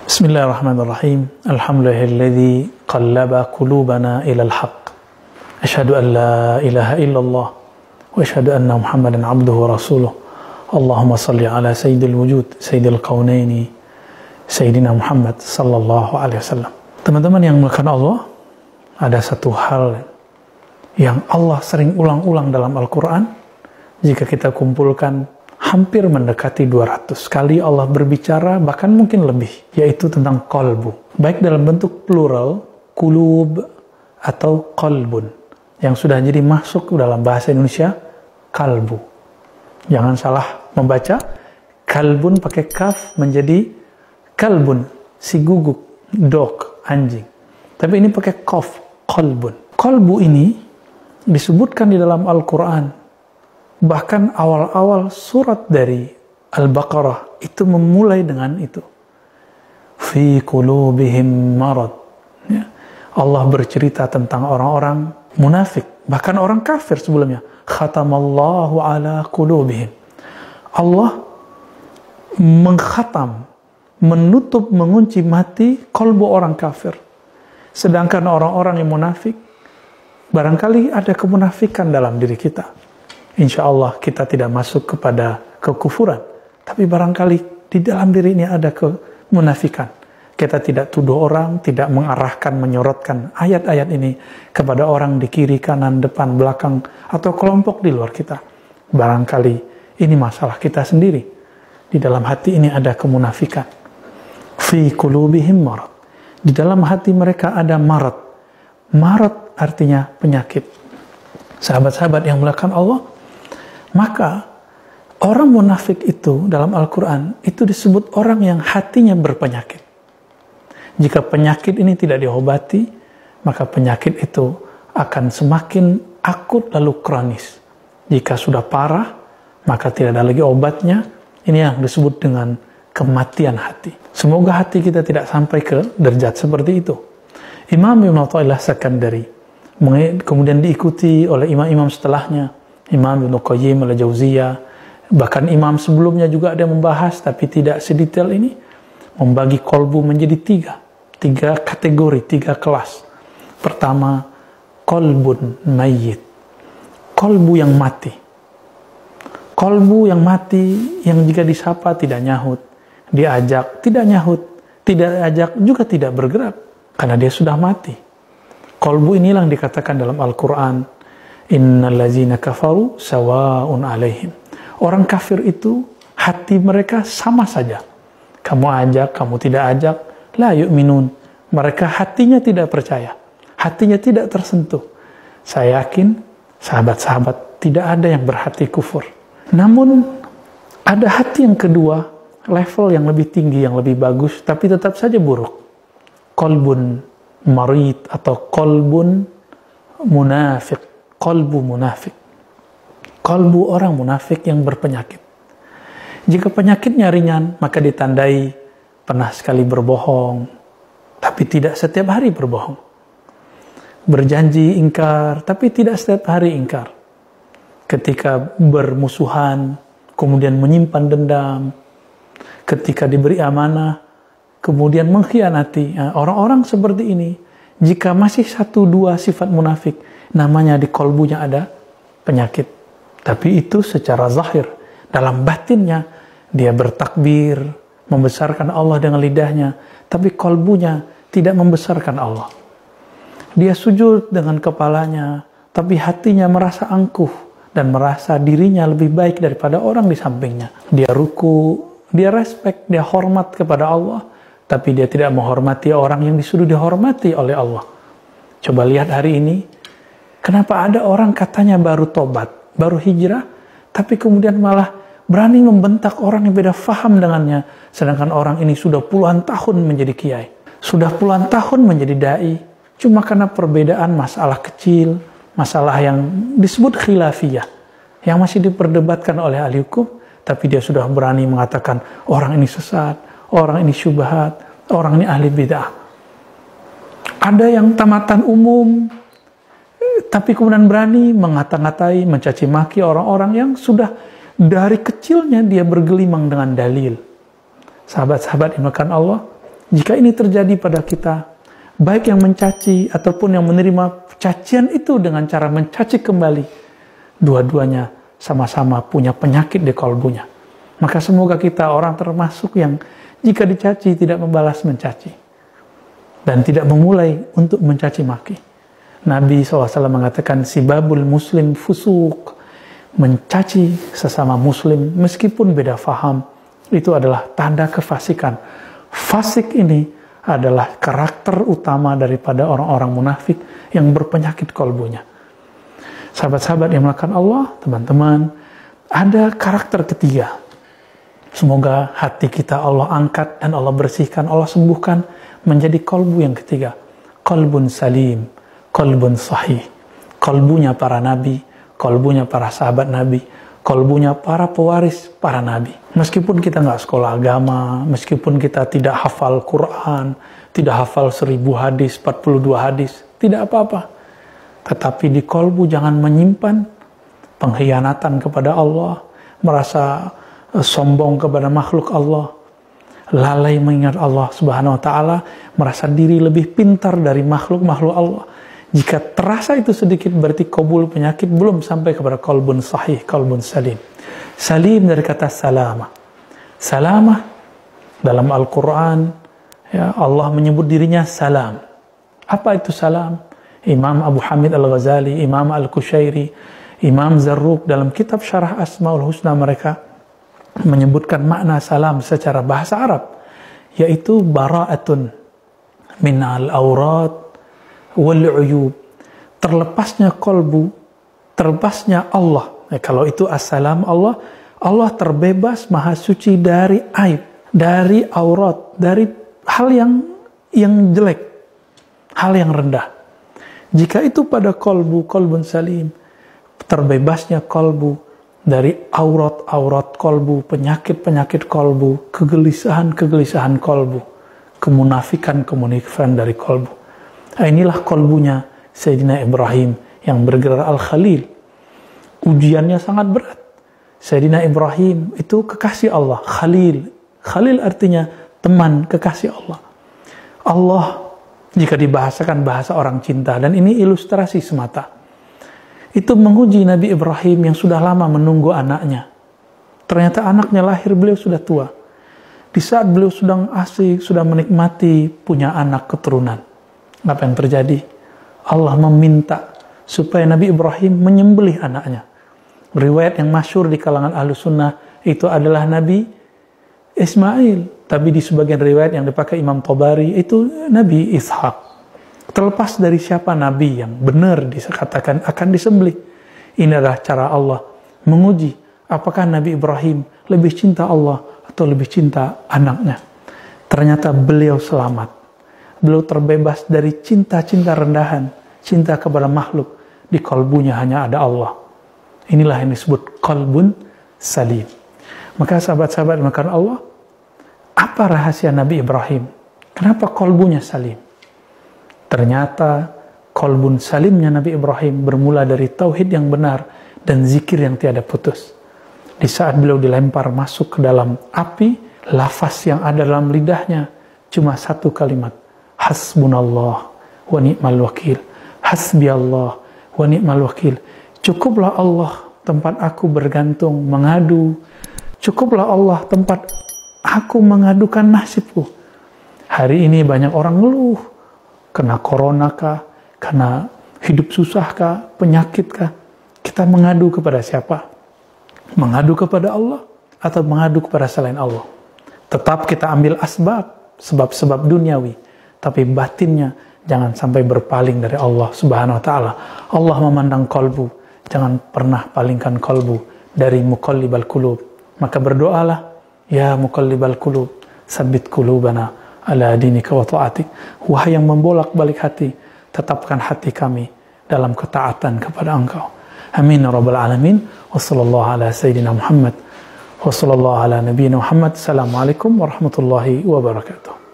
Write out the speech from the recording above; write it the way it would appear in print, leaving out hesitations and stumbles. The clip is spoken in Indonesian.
Bismillahirrahmanirrahim. Alhamdulillahilladzi qallaba qulubana ilal haqq. Asyhadu an la ilaha illallah wa asyhadu anna Muhammadan abduhu wa rasuluh. Allahumma salli ala sayyidil wujud, sayyidil qaunaini, sayyidina Muhammad sallallahu alaihi wasallam. Teman-teman yang dimuliakan Allah, ada satu hal yang Allah sering ulang-ulang dalam Al-Quran. Jika kita kumpulkan, hampir mendekati 200 kali Allah berbicara, bahkan mungkin lebih, yaitu tentang qalbu. Baik dalam bentuk plural, kulub, atau qalbun, yang sudah jadi masuk dalam bahasa Indonesia, kalbu. Jangan salah membaca, kalbun pakai kaf menjadi kalbun, si guguk, dog, anjing. Tapi ini pakai qaf, qalbun. Qalbu ini disebutkan di dalam Al-Quran. Bahkan awal-awal surat dari Al-Baqarah itu memulai dengan itu. Fi qulubihim marad. Ya. Allah bercerita tentang orang-orang munafik, bahkan orang kafir sebelumnya. Khatamallahu ala qulubihim. Allah mengkhatam, menutup, mengunci mati kalbu orang kafir. Sedangkan orang-orang yang munafik, barangkali ada kemunafikan dalam diri kita. Insya Allah kita tidak masuk kepada kekufuran, tapi barangkali di dalam diri ini ada kemunafikan. Kita tidak tuduh orang, tidak mengarahkan, menyorotkan ayat-ayat ini kepada orang di kiri, kanan, depan, belakang, atau kelompok di luar kita. Barangkali ini masalah kita sendiri. Di dalam hati ini ada kemunafikan. Fi qulubihim marad. Di dalam hati mereka ada marad. Marad artinya penyakit. Sahabat-sahabat yang dimuliakan Allah, maka orang munafik itu dalam Al-Quran itu disebut orang yang hatinya berpenyakit. Jika penyakit ini tidak diobati, maka penyakit itu akan semakin akut lalu kronis. Jika sudah parah, maka tidak ada lagi obatnya. Ini yang disebut dengan kematian hati. Semoga hati kita tidak sampai ke derajat seperti itu. Imam Ibn Athaillah Sakandari, kemudian diikuti oleh imam-imam setelahnya, Imam Ibn Qayyim al-Jauziyah, bahkan imam sebelumnya juga ada membahas, tapi tidak sedetail ini, membagi kolbu menjadi tiga kategori, 3 kelas. Pertama, kolbun mayyit, kolbu yang mati. Kolbu yang mati, yang jika disapa tidak nyahut, diajak tidak nyahut, tidak ajak juga tidak bergerak, karena dia sudah mati. Kolbu inilah yang dikatakan dalam Al-Quran, Innal ladzina kafaru sawa'un alaihim. Orang kafir itu hati mereka sama saja. Kamu ajak, kamu tidak ajak, la yu'minun. Mereka hatinya tidak percaya, hatinya tidak tersentuh. Saya yakin sahabat-sahabat tidak ada yang berhati kufur. Namun ada hati yang kedua, level yang lebih tinggi, yang lebih bagus, tapi tetap saja buruk. Qalbun marid atau qalbun munafik. Qalbu munafik. Qalbu orang munafik yang berpenyakit. Jika penyakitnya ringan, maka ditandai pernah sekali berbohong, tapi tidak setiap hari berbohong. Berjanji ingkar, tapi tidak setiap hari ingkar. Ketika bermusuhan, kemudian menyimpan dendam. Ketika diberi amanah, kemudian mengkhianati. Nah, orang-orang seperti ini, jika masih 1-2 sifat munafik, namanya di kolbunya ada penyakit. Tapi itu secara zahir. Dalam batinnya, dia bertakbir, membesarkan Allah dengan lidahnya, tapi kolbunya tidak membesarkan Allah. Dia sujud dengan kepalanya, tapi hatinya merasa angkuh dan merasa dirinya lebih baik daripada orang di sampingnya. Dia ruku, dia respek, dia hormat kepada Allah, tapi dia tidak menghormati orang yang disuruh dihormati oleh Allah. Coba lihat hari ini, kenapa ada orang katanya baru tobat, baru hijrah, tapi kemudian malah berani membentak orang yang beda faham dengannya, sedangkan orang ini sudah puluhan tahun menjadi kiai, sudah puluhan tahun menjadi dai, cuma karena perbedaan masalah kecil, masalah yang disebut khilafiyah, yang masih diperdebatkan oleh ahli hukum, tapi dia sudah berani mengatakan orang ini sesat, orang ini syubhat, orang ini ahli bid'ah. Ada yang tamatan umum, tapi kemudian berani mengata-ngatai, mencaci maki orang-orang yang sudah dari kecilnya dia bergelimang dengan dalil. Sahabat-sahabat yang dimuliakan Allah, Jika ini terjadi pada kita, baik yang mencaci ataupun yang menerima cacian itu dengan cara mencaci kembali, dua-duanya sama-sama punya penyakit di kalbunya. Maka semoga kita orang termasuk yang jika dicaci tidak membalas mencaci dan tidak memulai untuk mencaci maki. Nabi SAW mengatakan sibabul muslim fusuk, mencaci sesama muslim meskipun beda faham itu adalah tanda kefasikan. Fasik ini adalah karakter utama daripada orang-orang munafik yang berpenyakit kalbunya. Sahabat-sahabat yang melakukan Allah, teman-teman, ada karakter ketiga. Semoga hati kita Allah angkat dan Allah bersihkan, Allah sembuhkan menjadi kalbu yang ketiga. Kalbun salim, kalbun sahih. Kalbunya para nabi, kalbunya para sahabat nabi, kalbunya para pewaris para nabi. Meskipun kita nggak sekolah agama, meskipun kita tidak hafal Quran, tidak hafal 1000 hadis, 42 hadis, tidak apa-apa. Tetapi di kalbu jangan menyimpan pengkhianatan kepada Allah, merasa sombong kepada makhluk Allah, lalai mengingat Allah Subhanahu wa taala, merasa diri lebih pintar dari makhluk-makhluk Allah. Jika terasa itu sedikit berarti qabul penyakit belum sampai kepada qalbun sahih, qalbun salim. Salim dari kata salamah. Salamah dalam Al-Qur'an ya, Allah menyebut dirinya salam. Apa itu salam? Imam Abu Hamid Al-Ghazali, Imam Al-Kushairi, Imam Zarruq dalam kitab Syarah Asmaul Husna mereka menyebutkan makna salam secara bahasa Arab, yaitu bara'atun min al-awrat wal-uyub, terlepasnya kolbu, terlepasnya Allah. Kalau itu assalam Allah, Allah terbebas maha suci dari aib, dari aurat, dari hal yang jelek, hal yang rendah. Jika itu pada kolbu, kolbun salim, terbebasnya kolbu dari aurat-aurat kolbu, penyakit-penyakit kolbu, kegelisahan-kegelisahan kolbu, kemunafikan-kemunafikan dari kolbu. Nah, inilah kolbunya Sayyidina Ibrahim yang bergerak Al-Khalil. Ujiannya sangat berat. Sayyidina Ibrahim itu kekasih Allah, Khalil. Khalil artinya teman, kekasih Allah. Allah jika dibahasakan bahasa orang cinta, dan ini ilustrasi semata, itu menguji Nabi Ibrahim yang sudah lama menunggu anaknya. Ternyata anaknya lahir, beliau sudah tua. Di saat beliau sedang asik, sudah menikmati punya anak keturunan. Apa yang terjadi? Allah meminta supaya Nabi Ibrahim menyembelih anaknya. Riwayat yang masyhur di kalangan Ahlus Sunnah itu adalah Nabi Ismail. Tapi di sebagian riwayat yang dipakai Imam Tabari itu Nabi Ishak. Terlepas dari siapa Nabi yang benar dikatakan akan disembelih. Ini adalah cara Allah menguji apakah Nabi Ibrahim lebih cinta Allah atau lebih cinta anaknya. Ternyata beliau selamat. Beliau terbebas dari cinta-cinta rendahan, cinta kepada makhluk. Di kalbunya hanya ada Allah. Inilah yang disebut qalbun salim. Maka sahabat-sahabat makan Allah, apa rahasia Nabi Ibrahim? Kenapa kalbunya salim? Ternyata qalbun salimnya Nabi Ibrahim bermula dari tauhid yang benar dan zikir yang tiada putus. Di saat beliau dilempar masuk ke dalam api, lafaz yang ada dalam lidahnya cuma satu kalimat. Hasbunallah wa ni'mal wakil. Hasbiallah wa ni'mal wakil. Cukuplah Allah tempat aku bergantung, mengadu. Cukuplah Allah tempat aku mengadukan nasibku. Hari ini banyak orang ngeluh. Kena corona kah? Kena hidup susah kah? Penyakit kah? Kita mengadu kepada siapa? Mengadu kepada Allah atau mengadu kepada selain Allah? Tetap kita ambil asbab, sebab-sebab duniawi. Tapi batinnya jangan sampai berpaling dari Allah Subhanahu wa ta'ala. Allah memandang kolbu. Jangan pernah palingkan kolbu dari muqallibal qulub. Maka berdoalah, ya muqallibal qulub, sabbit qulubana ala dinika wa ta'atik. Wahai yang membolak-balik hati, tetapkan hati kami dalam ketaatan kepada Engkau. Amin ya rabbal alamin. Wa sallallahu ala sayyidina Muhammad wa sallallahu ala nabiyyina Muhammad. Assalamualaikum warahmatullahi wabarakatuh.